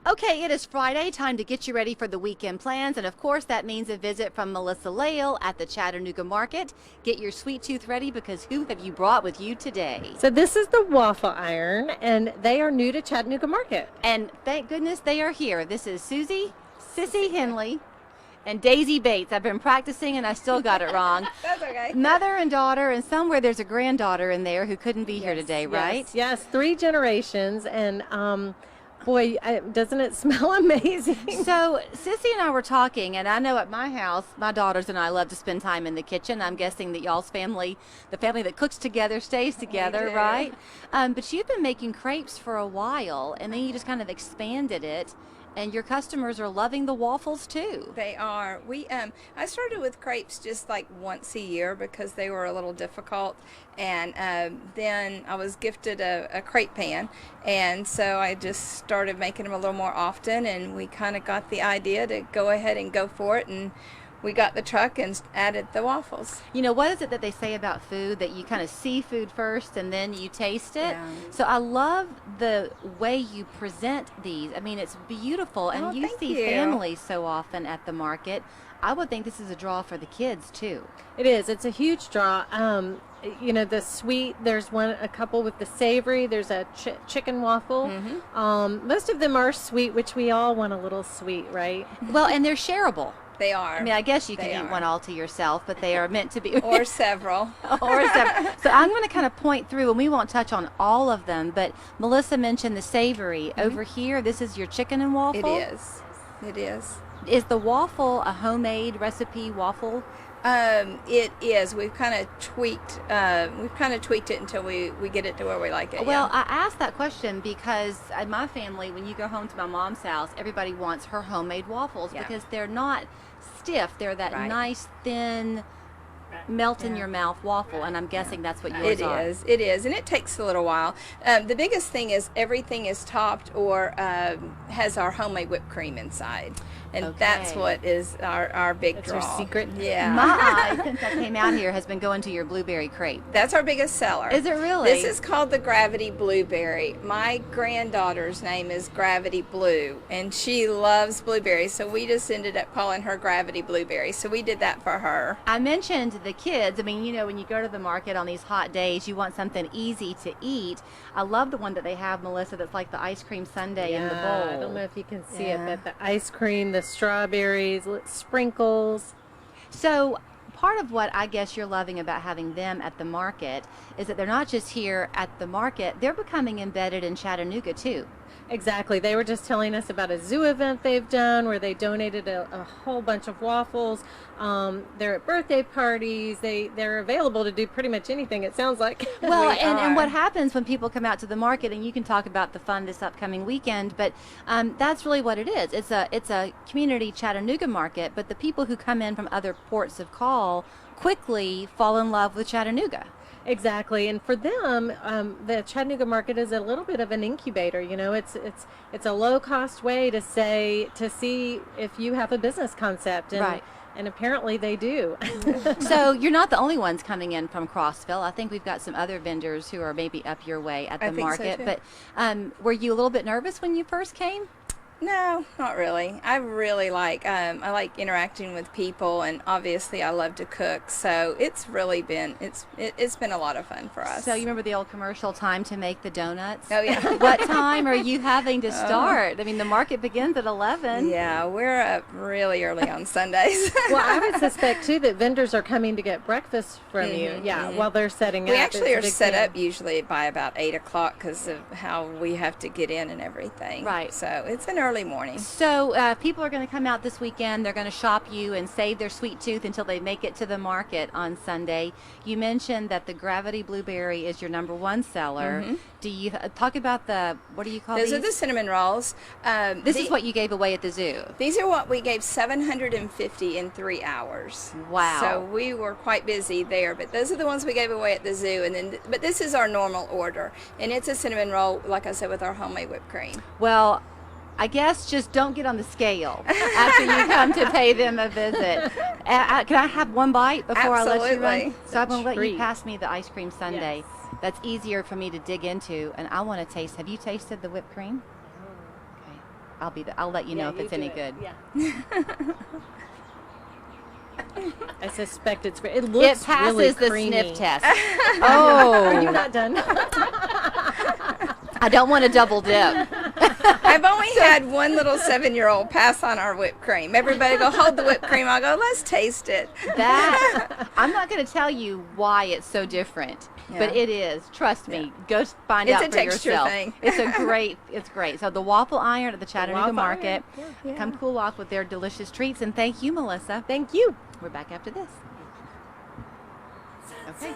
Okay, it is Friday, time to get you ready for the weekend plans, and of course that means a visit from Melissa Lale at the Chattanooga Market. Get your sweet tooth ready because who have you brought with you today? So this is the Waffle Iron, and they are new to Chattanooga Market. And thank goodness they are here. This is Susie, Sissy Henley, and Daisy Bates. I've been practicing and I still got it wrong. That's okay. Mother and daughter, and somewhere there's a granddaughter in there who couldn't be here today, right? Yes, 3 generations, and boy, doesn't it smell amazing? So Sissy and I were talking, and I know at my house, my daughters and I love to spend time in the kitchen. I'm guessing that y'all's family, the family that cooks together, stays together, right? But you've been making crepes for a while, and then you just kind of expanded it, and your customers are loving the waffles too. They are. I started with crepes just like once a year because they were a little difficult, and then I was gifted a crepe pan, and so I just started making them a little more often, and we kind of got the idea to go ahead and go for it, and we got the truck and added the waffles. You know, what is it that they say about food, that you kind of see food first and then you taste it? Yeah. So I love the way you present these. I mean, it's beautiful, and Oh, you thank see you. families so often at the market. I would think this is a draw for the kids too. It is. It's a huge draw. You know, the sweet. There's a couple with the savory. There's a chicken waffle. Most of them are sweet, which we all want a little sweet, right? Well, and they're shareable. They are. I mean, I guess you can They eat are. one all to yourself, but they are meant to be. Or several. Or several. So I'm going to kind of point through, and we won't touch on all of them, but Melissa mentioned the savory. Over here, this is your chicken and waffle. It is. It is. Is the waffle a homemade recipe waffle? It is. We've kind of tweaked. We've kind of tweaked it until we get it to where we like it. Well, yeah. I asked that question because in my family, when you go home to my mom's house, everybody wants her homemade waffles because they're not stiff. They're that nice, thin, melt in your mouth waffle, and I'm guessing that's what yours are. It is, and it takes a little while. The biggest thing is everything is topped or has our homemade whipped cream inside, and that's what is our big That's draw. our secret. Yeah. My eye, since I came out here, has been going to your blueberry crepe. That's our biggest seller. Is it really? This is called the Gravity Blueberry. My granddaughter's name is Gravity Blue, and she loves blueberries, so we just ended up calling her Gravity Blueberry. So we did that for her. I mentioned the kids. I mean, you know, when you go to the market on these hot days, you want something easy to eat. I love the one that they have, Melissa, that's like the ice cream sundae in the bowl. I don't know if you can see it, but the ice cream, the strawberries, sprinkles. So part of what I guess you're loving about having them at the market is that they're not just here at the market, they're becoming embedded in Chattanooga too. Exactly. They were just telling us about a zoo event they've done where they donated a whole bunch of waffles. They're at birthday parties. They're available to do pretty much anything, it sounds like. Well, and what happens when people come out to the market, and you can talk about the fun this upcoming weekend, but that's really what it is. It's a community Chattanooga market, but the people who come in from other ports of call quickly fall in love with Chattanooga. Exactly, and for them, the Chattanooga Market is a little bit of an incubator. You know, it's a low cost way to see if you have a business concept, and and apparently they do. So you're not the only ones coming in from Crossville. I think we've got some other vendors who are maybe up your way at the market. So too. But were you a little bit nervous when you first came? No, not really. I really like I like interacting with people, and obviously I love to cook. So it's really been it's been a lot of fun for us. So you remember the old commercial, time to make the donuts? Oh yeah. What time are you having to start? I mean, the market begins at 11. Yeah, we're up really early on Sundays. Well, I would suspect too that vendors are coming to get breakfast from you. Yeah, while they're setting up. We actually It's a are big set deal. up usually by about 8 o'clock because of how we have to get in and everything. Right. So it's an early morning. So people are going to come out this weekend. They're going to shop you and save their sweet tooth until they make it to the market on Sunday. You mentioned that the Gravity Blueberry is your #1 seller. Do you talk about what do you call Those these? are the cinnamon rolls. This is what you gave away at the zoo. These are what we gave 750 in 3 hours. Wow. So we were quite busy there, but those are the ones we gave away at the zoo. And then, but this is our normal order, and it's a cinnamon roll, like I said, with our homemade whipped cream. Well, I guess just don't get on the scale after you come to pay them a visit. Can I have one bite before I let you run? Absolutely. So I'm going to let you Treat. pass me the ice cream sundae. Yes. That's easier for me to dig into, and I want to taste. Have you tasted the whipped cream? Okay. I'll let you know if you it's do any it. good. Yeah. I suspect it's great. It looks It passes really the creamy. sniff test. Are you Oh, not done? I don't want to double dip. I've only had one little 7-year-old pass on our whipped cream. Everybody go, hold the whipped cream. I'll go, let's taste it. That I'm not going to tell you why it's so different, but Yeah. it is. Trust me. Go find It's out a for texture yourself. thing. It's great. So the waffle iron at the Chattanooga Waffle Market. iron, yeah. Come cool off with their delicious treats, and thank you, Melissa. Thank you. We're back after this. Okay.